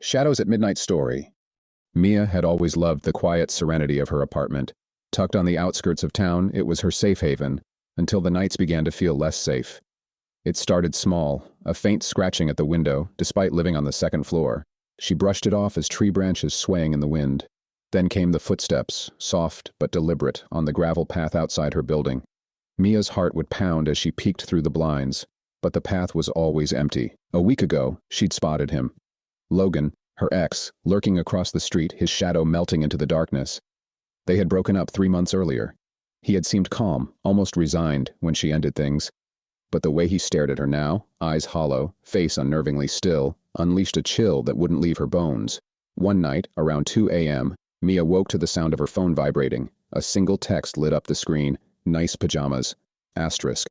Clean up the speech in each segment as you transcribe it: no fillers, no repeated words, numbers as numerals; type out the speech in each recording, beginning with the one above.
Shadows at Midnight story. Mia had always loved the quiet serenity of her apartment. Tucked on the outskirts of town, it was her safe haven, until the nights began to feel less safe. It started small, a faint scratching at the window, despite living on the second floor. She brushed it off as tree branches swaying in the wind. Then came the footsteps, soft but deliberate, on the gravel path outside her building. Mia's heart would pound as she peeked through the blinds, but the path was always empty. A week ago, she'd spotted him. Logan, her ex, lurking across the street, his shadow melting into the darkness. They had broken up 3 months earlier. He had seemed calm, almost resigned, when she ended things. But the way he stared at her now, eyes hollow, face unnervingly still, unleashed a chill that wouldn't leave her bones. One night, around 2 a.m., Mia woke to the sound of her phone vibrating. A single text lit up the screen. Nice pajamas. Asterisk.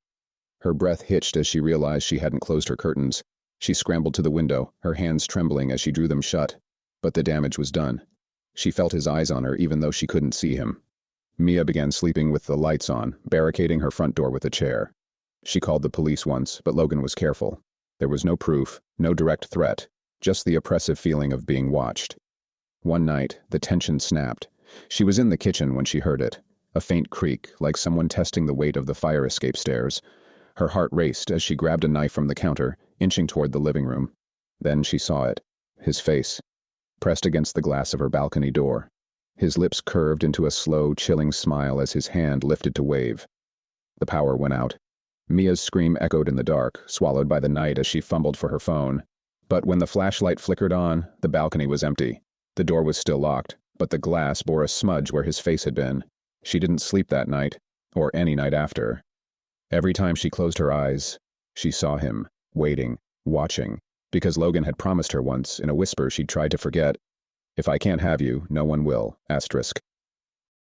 Her breath hitched as she realized she hadn't closed her curtains. She scrambled to the window, her hands trembling as she drew them shut. But the damage was done. She felt his eyes on her even though she couldn't see him. Mia began sleeping with the lights on, barricading her front door with a chair. She called the police once, but Logan was careful. There was no proof, no direct threat, just the oppressive feeling of being watched. One night, the tension snapped. She was in the kitchen when she heard it. A faint creak, like someone testing the weight of the fire escape stairs. Her heart raced as she grabbed a knife from the counter, inching toward the living room. Then she saw it. His face, pressed against the glass of her balcony door. His lips curved into a slow, chilling smile as his hand lifted to wave. The power went out. Mia's scream echoed in the dark, swallowed by the night as she fumbled for her phone. But when the flashlight flickered on, the balcony was empty. The door was still locked, but the glass bore a smudge where his face had been. She didn't sleep that night, or any night after. Every time she closed her eyes, she saw him, waiting, watching, because Logan had promised her once, in a whisper she'd tried to forget, "If I can't have you, no one will." Asterisk.